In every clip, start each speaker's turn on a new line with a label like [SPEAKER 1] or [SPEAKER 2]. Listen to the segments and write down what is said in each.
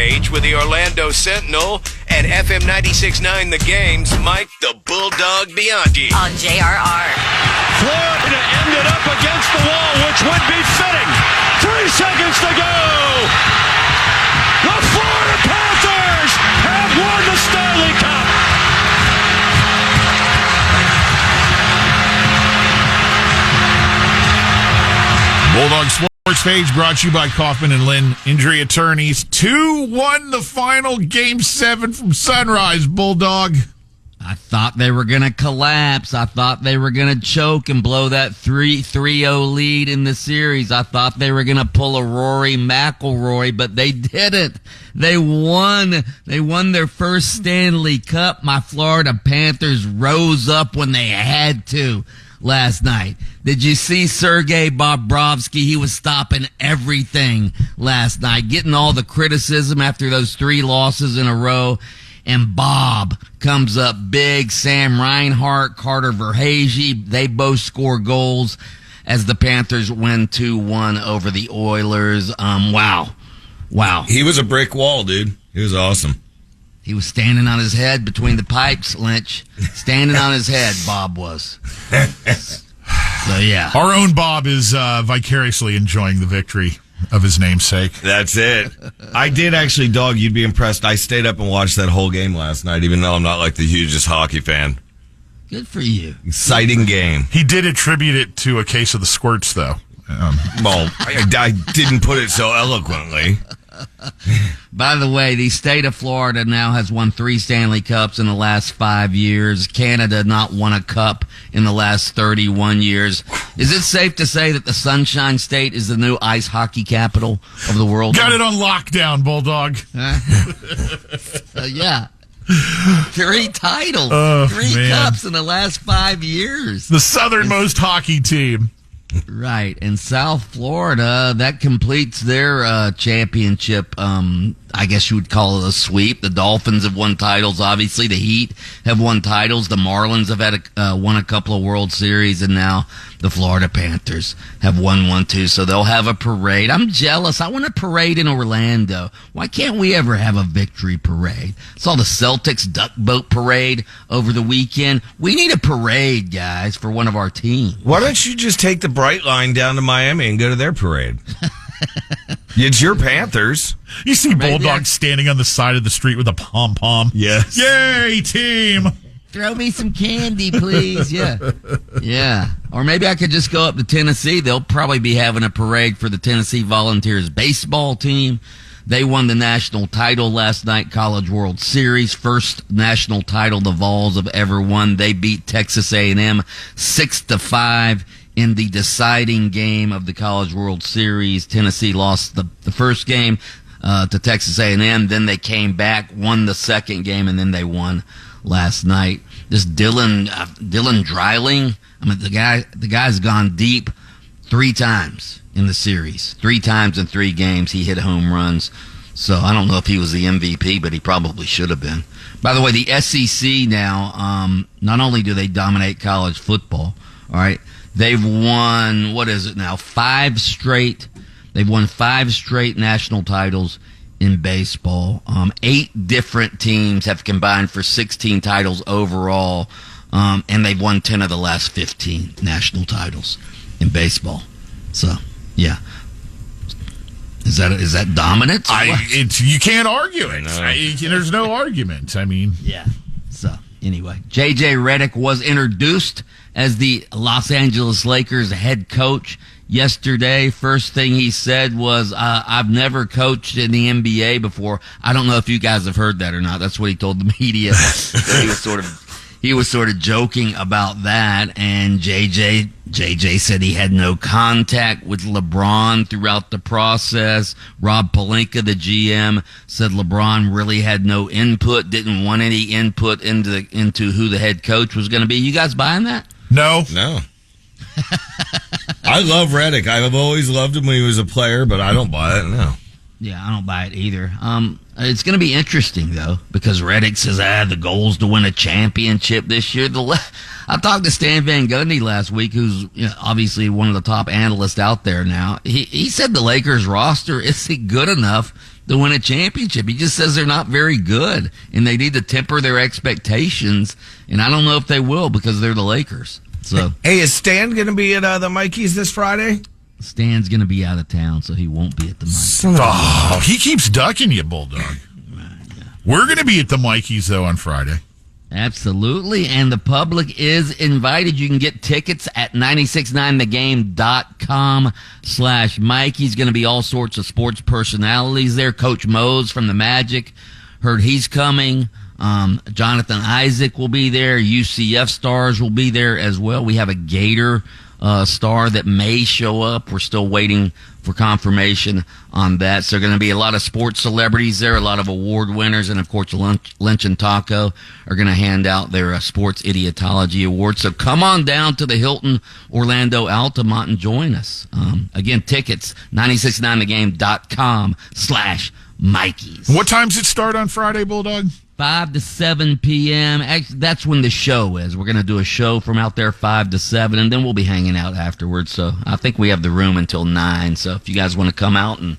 [SPEAKER 1] Page with the Orlando Sentinel and FM 96.9 The Game's Mike the Bulldog Bianchi.
[SPEAKER 2] On JRR.
[SPEAKER 3] Florida ended up against the wall, which would be fitting. 3 seconds to go. The Florida Panthers have won the Stanley Cup.
[SPEAKER 4] Bulldog Sports Page brought to you by Kaufman and Lynn Injury Attorneys. 2-1 the final Game 7 from Sunrise, Bulldog.
[SPEAKER 5] I thought they were going to collapse. I thought they were going to choke and blow that 3-0 lead in the series. I thought they were going to pull a Rory McIlroy, but they didn't. They won. They won their first Stanley Cup. My Florida Panthers rose up when they had to last night. Did you see Sergei Bobrovsky? He was stopping everything last night, getting all the criticism after those 3 losses in a row. And Bob comes up big. Sam Reinhart, Carter Verhaeghe, they both score goals as the Panthers win 2-1 over the Oilers. Wow.
[SPEAKER 6] He was a brick wall, dude. He was awesome.
[SPEAKER 5] He was standing on his head between the pipes, Lynch. Standing on his head, Bob was. So, yeah.
[SPEAKER 4] Our own Bob is vicariously enjoying the victory of his namesake.
[SPEAKER 6] That's it. I did actually, dog, you'd be impressed. I stayed up and watched that whole game last night, even though I'm not like the hugest hockey fan.
[SPEAKER 5] Good for you.
[SPEAKER 6] Exciting game.
[SPEAKER 4] He did attribute it to a case of the squirts, though.
[SPEAKER 6] Well, I didn't put it so eloquently.
[SPEAKER 5] By the way, the state of Florida now has won 3 Stanley Cups in the last 5 years. Canada not won a cup in the last 31 years. Is it safe to say that the Sunshine State is the new ice hockey capital of the world?
[SPEAKER 4] Got it on lockdown, Bulldog.
[SPEAKER 5] Yeah. 3 titles. 3 cups in the last 5 years.
[SPEAKER 4] The southernmost hockey team.
[SPEAKER 5] Right. In South Florida, that completes their championship. I guess you would call it a sweep. The Dolphins have won titles. Obviously, the Heat have won titles. The Marlins have had won a couple of World Series, and now the Florida Panthers have won one too. So they'll have a parade. I'm jealous. I want a parade in Orlando. Why can't we ever have a victory parade? Saw the Celtics duck boat parade over the weekend. We need a parade, guys, for one of our teams.
[SPEAKER 6] Why don't you just take the Bright Line down to Miami and go to their parade? It's your Panthers.
[SPEAKER 4] You see Bulldog standing on the side of the street with a pom-pom.
[SPEAKER 6] Yes.
[SPEAKER 4] Yay, team.
[SPEAKER 5] Throw me some candy, please. Yeah. Or maybe I could just go up to Tennessee. They'll probably be having a parade for the Tennessee Volunteers baseball team. They won the national title last night, College World Series. First national title the Vols have ever won. They beat Texas A&M 6-5 in the deciding game of the College World Series. Tennessee lost the first game to Texas A&M. Then they came back, won the second game, and then they won last night. This Dylan Dreiling, I mean, the guy's gone deep 3 times in the series. 3 times in 3 games he hit home runs. So I don't know if he was the MVP, but he probably should have been. By the way, the SEC now, not only do they dominate college football, all right, they've won, 5 straight. They've won 5 straight national titles in baseball. 8 different teams have combined for 16 titles overall, and they've won 10 of the last 15 national titles in baseball. So, yeah. Is that dominant?
[SPEAKER 4] You can't argue it. There's no argument. I mean,
[SPEAKER 5] yeah. So anyway, J.J. Redick was introduced as the Los Angeles Lakers head coach yesterday. First thing he said was, "I've never coached in the NBA before." I don't know if you guys have heard that or not. That's what he told the media. So he was sort of joking about that, and JJ said he had no contact with LeBron throughout the process. Rob Pelinka, the GM, said LeBron really had no input, didn't want any input into who the head coach was going to be. You guys buying that?
[SPEAKER 4] No.
[SPEAKER 6] I love Redick. I've always loved him when he was a player, but I don't buy it, no.
[SPEAKER 5] Yeah, I don't buy it either. It's going to be interesting, though, because Redick says, the goal is to win a championship this year. I talked to Stan Van Gundy last week, who's obviously one of the top analysts out there now. He said the Lakers roster isn't good enough to win a championship. He just says they're not very good, and they need to temper their expectations, and I don't know if they will because they're the Lakers. So,
[SPEAKER 6] hey, is Stan going to be at the Mikey's this Friday?
[SPEAKER 5] Stan's going to be out of town, so he won't be at the Mikey's.
[SPEAKER 4] Oh, he keeps ducking you, Bulldog. We're going to be at the Mikey's, though, on Friday.
[SPEAKER 5] Absolutely, and the public is invited. You can get tickets at 969thegame.com/Mike. He's going to be all sorts of sports personalities there. Coach Mose from the Magic, heard he's coming. Jonathan Isaac will be there. UCF stars will be there as well. We have a Gator star that may show up. We're still waiting for confirmation on that. So, going to be a lot of sports celebrities there, a lot of award winners, and of course, Lynch and Taco are going to hand out their Sports Idiotology Award. So, come on down to the Hilton Orlando Altamont and join us. Again, tickets 969thegame.com/Mikeys.
[SPEAKER 4] What time's it start on Friday, Bulldog?
[SPEAKER 5] 5 to 7 p.m. Actually, that's when the show is. We're going to do a show from out there 5 to 7, and then we'll be hanging out afterwards. So I think we have the room until 9. So if you guys want to come out and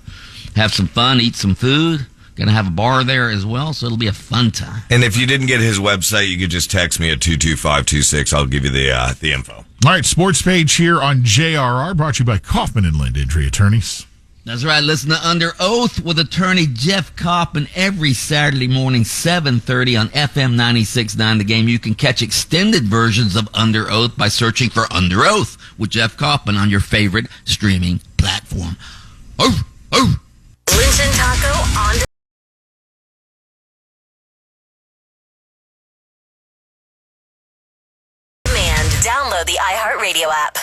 [SPEAKER 5] have some fun, eat some food, going to have a bar there as well. So it'll be a fun time.
[SPEAKER 6] And if you didn't get his website, you could just text me at 22526. I'll give you the info.
[SPEAKER 4] All right, sports page here on JRR, brought to you by Kaufman and Lind Injury Attorneys.
[SPEAKER 5] That's right. Listen to Under Oath with attorney Jeff Coppin every Saturday morning, 7:30 on FM 96.9 The Game. You can catch extended versions of Under Oath by searching for Under Oath with Jeff Coppin on your favorite streaming platform. Oh, oh.
[SPEAKER 2] Lynch and Taco on demand. Download the iHeartRadio app.